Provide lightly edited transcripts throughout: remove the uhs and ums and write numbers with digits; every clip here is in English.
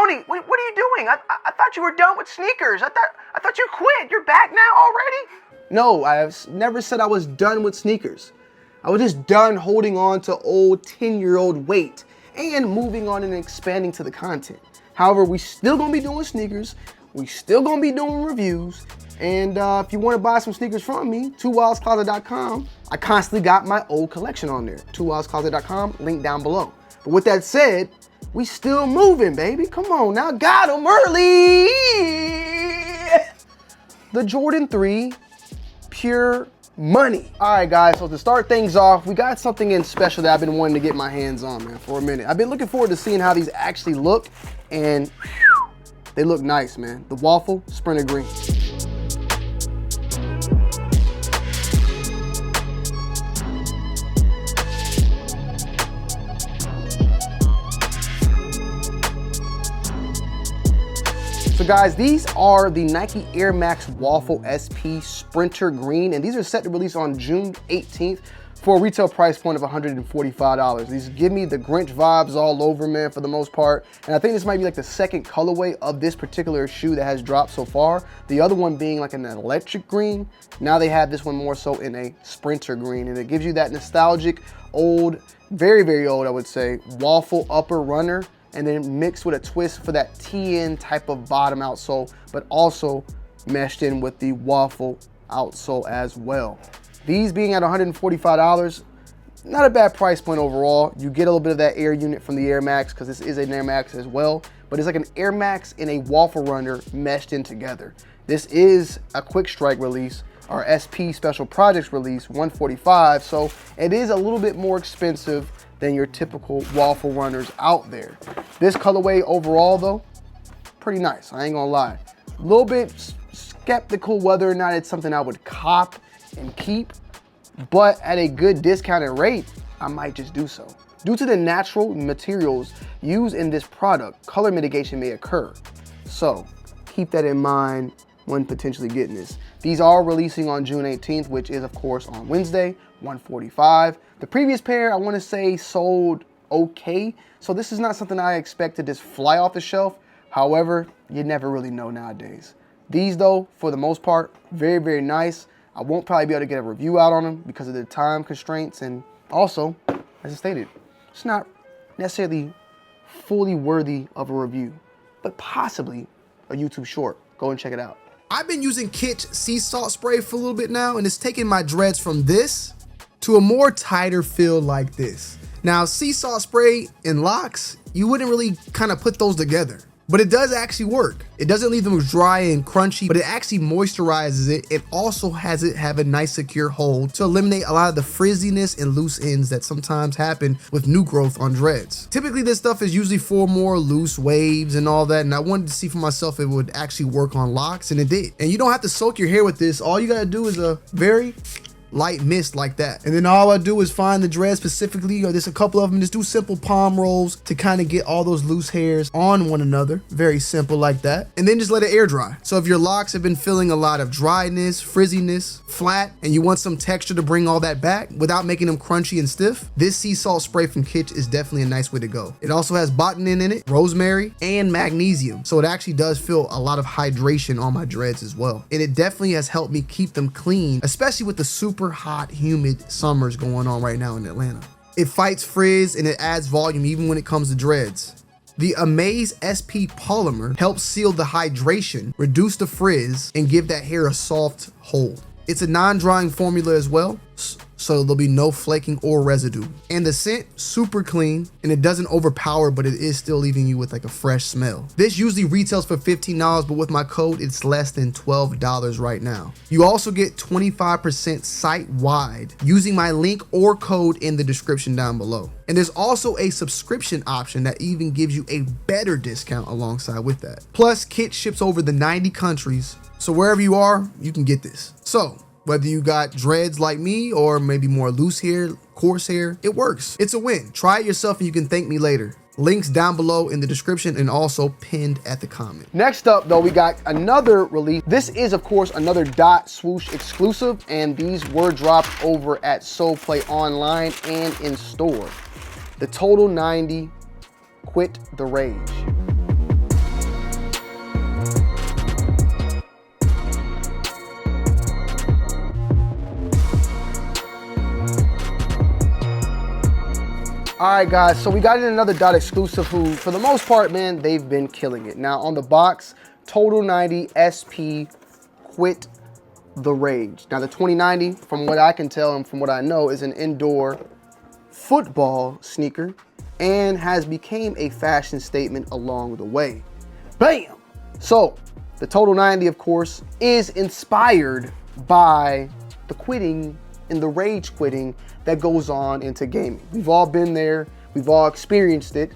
Tony, what are you doing? I thought you were done with sneakers. I thought you quit. You're back now already? No, I have never said I was done with sneakers. I was just done holding on to old 10-year-old weight and moving on and expanding to the content. However, we still gonna be doing sneakers. We still gonna be doing reviews. And if you wanna buy some sneakers from me, TonydWildCloset.com, I constantly got my old collection on there. TonydWildCloset.com, link down below. But with that said, we still moving, baby. Come on now, got them early. The Jordan 3 Pure Money. All right, guys, so to start things off, we got something in special that I've been wanting to get my hands on, man, for a minute. I've been looking forward to seeing how these actually look, and they look nice, man. The Waffle Sprinter Green. So guys, these are the Nike Air Max Waffle SP Sprinter Green, and these are set to release on June 18th for a retail price point of $145. These give me the Grinch vibes all over, man, for the most part. And I think this might be like the second colorway of this particular shoe that has dropped so far. The other one being like an electric green. Now they have this one more so in a Sprinter Green, and it gives you that nostalgic, old, very, very old, I would say, waffle upper runner, and then mixed with a twist for that TN type of bottom outsole, but also meshed in with the waffle outsole as well. These being at $145, not a bad price point overall. You get a little bit of that Air unit from the Air Max, because this is an Air Max as well, but it's like an Air Max and a waffle runner meshed in together. This is a quick strike release, our SP Special Projects release, $145, so it is a little bit more expensive than your typical waffle runners out there. This colorway overall though, pretty nice, I ain't gonna lie. A little bit skeptical whether or not it's something I would cop and keep, but at a good discounted rate, I might just do so. Due to the natural materials used in this product, color mitigation may occur. So keep that in mind when potentially getting this. These are releasing on June 18th, which is of course on Wednesday, $145. The previous pair, I wanna say, sold okay. So this is not something I expect to just fly off the shelf. However, you never really know nowadays. These though, for the most part, very, very nice. I won't probably be able to get a review out on them because of the time constraints, and also, as I stated, it's not necessarily fully worthy of a review, but possibly a YouTube short. Go and check it out. I've been using Kitsch sea salt spray for a little bit now, and it's taken my dreads from this to a more tighter feel like this. Now, sea salt spray and locks, you wouldn't really kind of put those together, but it does actually work. It doesn't leave them dry and crunchy, but it actually moisturizes it. It also has it have a nice secure hold to eliminate a lot of the frizziness and loose ends that sometimes happen with new growth on dreads. Typically, this stuff is usually for more loose waves and all that, and I wanted to see for myself if it would actually work on locks, and it did. And you don't have to soak your hair with this. All you gotta do is a very light mist like that. And then all I do is find the dreads specifically, or there's a couple of them, just do simple palm rolls to kind of get all those loose hairs on one another. Very simple like that. And then just let it air dry. So if your locks have been feeling a lot of dryness, frizziness, flat, and you want some texture to bring all that back without making them crunchy and stiff, this sea salt spray from Kitsch is definitely a nice way to go. It also has botanin in it, rosemary, and magnesium. So it actually does feel a lot of hydration on my dreads as well. And it definitely has helped me keep them clean, especially with the super hot, humid summers going on right now in Atlanta. It fights frizz and it adds volume even when it comes to dreads. The Amaze SP polymer helps seal the hydration, reduce the frizz, and give that hair a soft hold. It's a non-drying formula as well, so there'll be no flaking or residue. And the scent, super clean, and it doesn't overpower, but it is still leaving you with like a fresh smell. This usually retails for $15, but with my code, it's less than $12 right now. You also get 25% site-wide using my link or code in the description down below. And there's also a subscription option that even gives you a better discount alongside with that. Plus, Kitsch ships over the 90 countries, so wherever you are, you can get this. So, whether you got dreads like me or maybe more loose hair, coarse hair, it works. It's a win. Try it yourself and you can thank me later. Links down below in the description and also pinned at the comment. Next up though, we got another release. This is of course another Dot Swoosh exclusive, and these were dropped over at Soul Play online and in store. The Total 90 Quit the Rage. All right, guys, so we got in another Dot exclusive who, for the most part, man, they've been killing it. Now, on the box, Total90 SP Quit the Rage. Now, the 2090, from what I can tell and from what I know, is an indoor football sneaker and has become a fashion statement along the way. Bam! So, the Total90, of course, is inspired by the quitting and the rage quitting that goes on into gaming. We've all been there. We've all experienced it.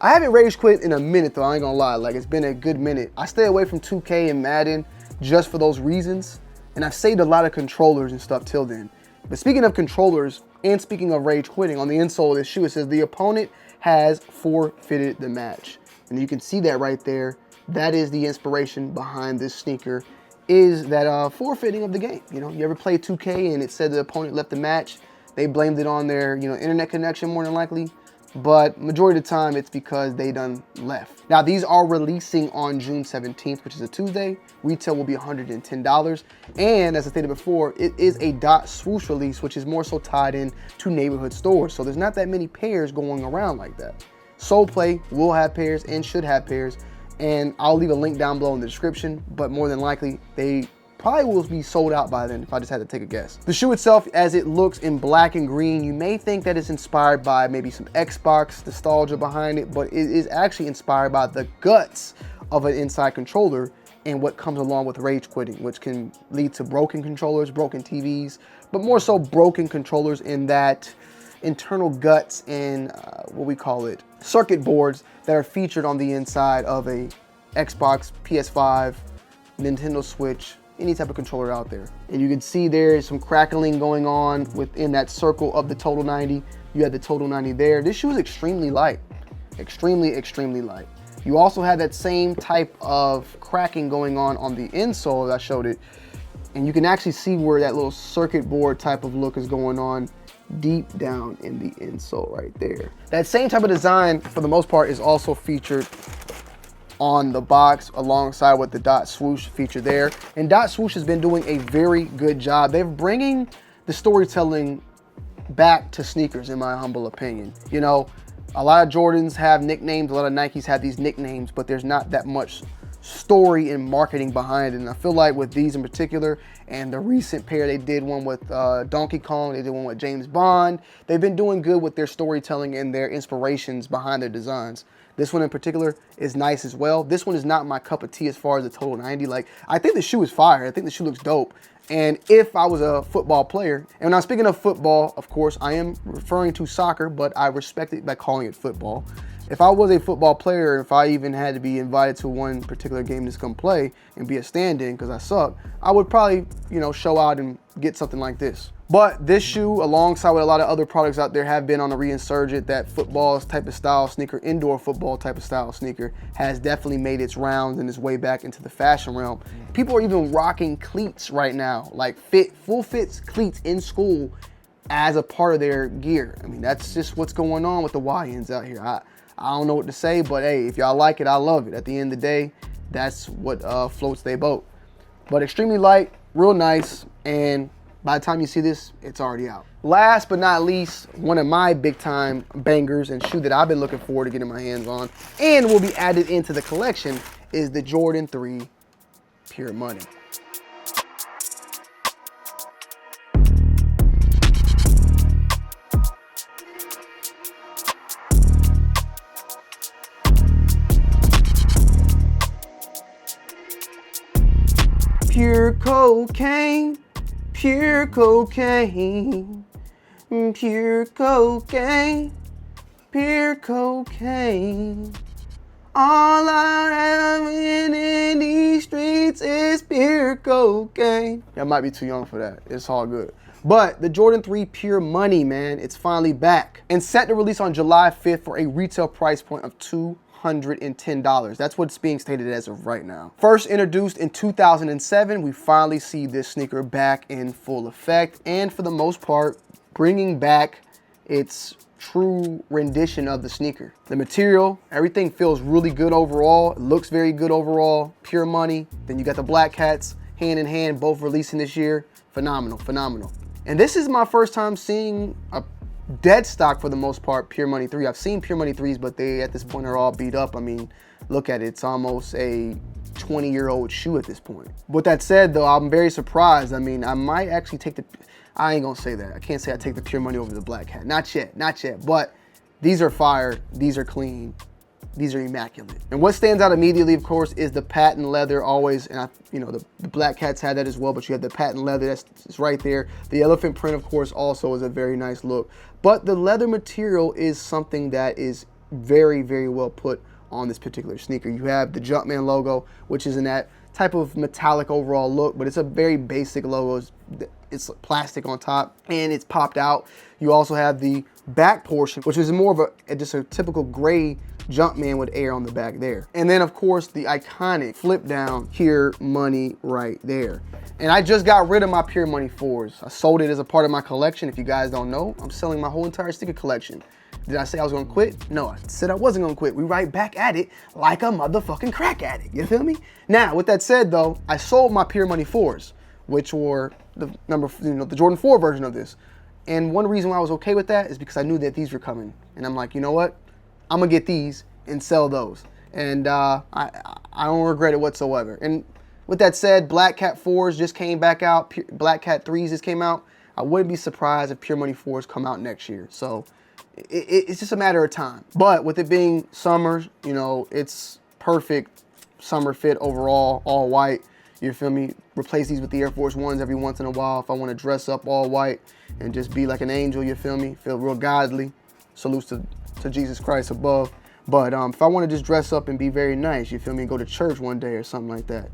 I haven't rage quit in a minute though, I ain't gonna lie. Like, it's been a good minute. I stay away from 2K and Madden just for those reasons. And I've saved a lot of controllers and stuff till then. But speaking of controllers and speaking of rage quitting, on the insole of this shoe, it says the opponent has forfeited the match. And you can see that right there. That is the inspiration behind this sneaker, is that forfeiting of the game. You know, you ever play 2K and it said the opponent left the match? They blamed it on their, internet connection more than likely. But majority of the time, it's because they done left. Now, these are releasing on June 17th, which is a Tuesday. Retail will be $110. And as I stated before, it is a Dot swoosh release, which is more so tied in to neighborhood stores. So there's not that many pairs going around like that. Soul Play will have pairs and should have pairs. And I'll leave a link down below in the description, but more than likely, they probably will be sold out by then if I just had to take a guess. The shoe itself, as it looks in black and green, you may think that it's inspired by maybe some Xbox nostalgia behind it, but it is actually inspired by the guts of an inside controller and what comes along with rage quitting, which can lead to broken controllers, broken TVs, but more so broken controllers in that internal guts and what we call it, circuit boards that are featured on the inside of a Xbox, PS5, Nintendo Switch, any type of controller out there. And you can see there is some crackling going on within that circle of the Total90. You had the Total90 there. This shoe is extremely light, extremely light. You also have that same type of cracking going on the insole, as I showed it. And you can actually see where that little circuit board type of look is going on deep down in the insole right there. That same type of design, for the most part, is also featured on the box alongside with the Dot swoosh feature there. And Dot swoosh has been doing a very good job. They're bringing the storytelling back to sneakers, in my humble opinion. You know, a lot of Jordans have nicknames, a lot of Nikes have these nicknames, but there's not that much story and marketing behind it. And I feel like with these in particular, and the recent pair, they did one with Donkey Kong, they did one with James Bond. They've been doing good with their storytelling and their inspirations behind their designs. This one in particular is nice as well. This one is not my cup of tea as far as the Total90. Like, I think the shoe is fire. I think the shoe looks dope. And if I was a football player, and when I'm speaking of football, of course, I am referring to soccer, but I respect it by calling it football. If I was a football player, if I even had to be invited to one particular game to come play and be a stand-in because I suck, I would probably, show out and get something like this. But this shoe, alongside with a lot of other products out there, have been on a reinsurgent. That football type of style sneaker, indoor football type of style sneaker, has definitely made its rounds and its way back into the fashion realm. People are even rocking cleats right now, like full fits cleats in school as a part of their gear. I mean, that's just what's going on with the YNs out here. I don't know what to say, but hey, if y'all like it, I love it. At the end of the day, that's what floats their boat. But extremely light, real nice, and by the time you see this, it's already out. Last but not least, one of my big time bangers and shoe that I've been looking forward to getting my hands on and will be added into the collection is the Jordan 3 Pure Money. Pure cocaine, pure cocaine, pure cocaine, pure cocaine. All I have in these streets is pure cocaine. That might be too young for that. It's all good. But the Jordan 3 Pure Money, man, it's finally back and set to release on July 5th for a retail price point of $210. That's what's being stated as of right now. First introduced in 2007, we finally see this sneaker back in full effect, and for the most part, bringing back its true rendition of the sneaker. The material, everything feels really good overall. It looks very good overall. Pure Money. Then you got the Black Cats, hand in hand, both releasing this year. Phenomenal, phenomenal. And this is my first time seeing a dead stock for the most part, Pure Money 3. I've seen Pure Money 3s, but they at this point are all beat up. I mean, look at it. It's almost a 20-year-old shoe at this point. With that said, though, I'm very surprised. I mean, I might actually take the... I ain't gonna say that. I can't say I take the Pure Money over the Black Cat. Not yet, not yet. But these are fire. These are clean. These are immaculate. And what stands out immediately, of course, is the patent leather always. And the Black Cats had that as well, but you have the patent leather that's right there. The elephant print, of course, also is a very nice look. But the leather material is something that is very, very well put on this particular sneaker. You have the Jumpman logo, which is in that type of metallic overall look, but it's a very basic logo. It's plastic on top and it's popped out. You also have the back portion, which is more of just a typical gray Jumpman with air on the back there. And then of course the iconic flip down Pure Money right there. And I just got rid of my Pure Money 4s. I sold it as a part of my collection. If you guys don't know, I'm selling my whole entire sticker collection. Did I say I was gonna quit? No, I said I wasn't gonna quit. We right back at it like a motherfucking crack addict, you feel me? Now, with that said though, I sold my Pure Money 4s, which were the the Jordan 4 version of this. And one reason why I was okay with that is because I knew that these were coming. And I'm like, you know what? I'm gonna get these and sell those. And I don't regret it whatsoever. And with that said, Black Cat 4s just came back out. Black Cat 3s just came out. I wouldn't be surprised if Pure Money 4s come out next year. So it's just a matter of time. But with it being summer, it's perfect summer fit overall, all white. You feel me? Replace these with the Air Force Ones every once in a while if I want to dress up all white and just be like an angel, you feel me? Feel real godly. Salutes to Jesus Christ above. But if I want to just dress up and be very nice, you feel me? Go to church one day or something like that.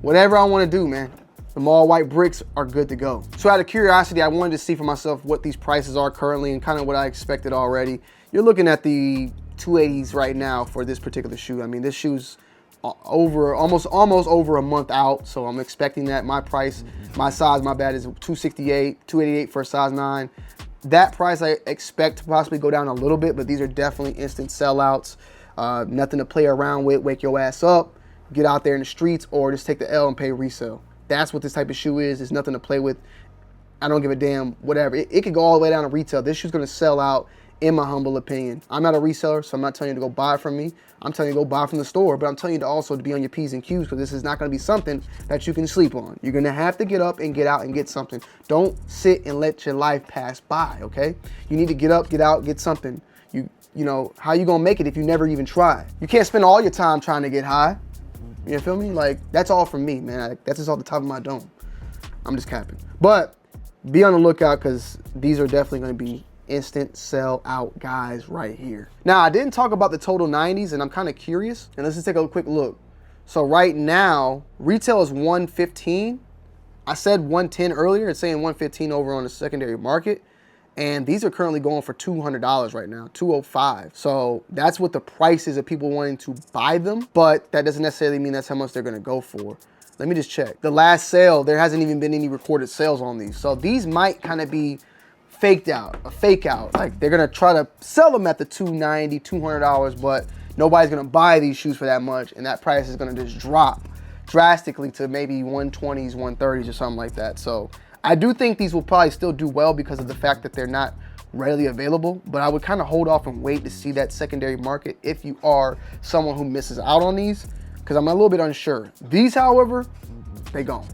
Whatever I want to do, man. The all white bricks are good to go. So out of curiosity, I wanted to see for myself what these prices are currently and kind of what I expected already. You're looking at the 280s right now for this particular shoe. I mean, this shoe's almost over a month out, so I'm expecting that. My price, my size, my bad, is 268, 288 for a size 9. That price I expect to possibly go down a little bit, but these are definitely instant sellouts. Nothing to play around with. Wake your ass up, get out there in the streets, or just take the L and pay resale. That's what this type of shoe is. It's nothing to play with. I don't give a damn, whatever. It could go all the way down to retail. This shoe's gonna sell out, in my humble opinion. I'm not a reseller, so I'm not telling you to go buy it from me. I'm telling you to go buy from the store, but I'm telling you to also to be on your P's and Q's, because this is not gonna be something that you can sleep on. You're gonna have to get up and get out and get something. Don't sit and let your life pass by, okay? You need to get up, get out, get something. You know, how you gonna make it if you never even try? You can't spend all your time trying to get high. You feel me? Like, that's all from me, man. That's just off the top of my dome. I'm just capping. But be on the lookout, because these are definitely going to be instant sell out guys right here. Now, I didn't talk about the total 90s, and I'm kind of curious. And let's just take a quick look. So right now, retail is $115. I said $110 earlier. It's saying $115 over on the secondary market. And these are currently going for $200 right now, $205. So that's what the price is of people wanting to buy them, but that doesn't necessarily mean that's how much they're gonna go for. Let me just check. The last sale, there hasn't even been any recorded sales on these. So these might kind of be faked out, a fake out. Like, they're gonna try to sell them at the $290, $200, but nobody's gonna buy these shoes for that much, and that price is gonna just drop drastically to maybe 120s, 130s or something like that. So I do think these will probably still do well because of the fact that they're not readily available, but I would kind of hold off and wait to see that secondary market if you are someone who misses out on these, because I'm a little bit unsure. These, however, they gone.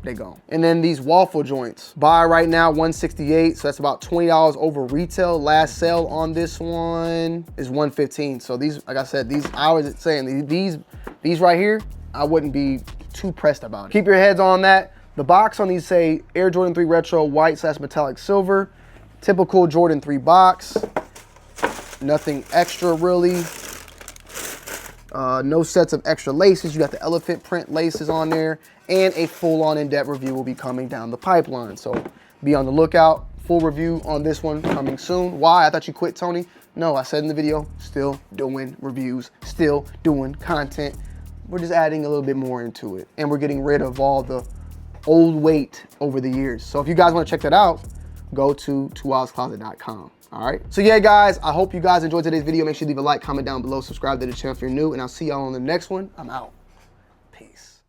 They gone. And then these Waffle joints. Buy right now, $168, so that's about $20 over retail. Last sale on this one is $115. So these, like I said, these, I was saying, these right here, I wouldn't be too pressed about it. Keep your heads on that. The box on these say Air Jordan 3 Retro white / metallic silver. Typical Jordan 3 box. Nothing extra really. No sets of extra laces. You got the elephant print laces on there. And a full-on in-depth review will be coming down the pipeline. So be on the lookout. Full review on this one coming soon. Why? I thought you quit, Tony. No, I said in the video, still doing reviews. Still doing content. We're just adding a little bit more into it. And we're getting rid of all the old weight over the years. So if you guys want to check that out, go to TwoWildCloset.com. All right. So yeah, guys, I hope you guys enjoyed today's video. Make sure you leave a like, comment down below, subscribe to the channel if you're new, and I'll see y'all on the next one. I'm out. Peace.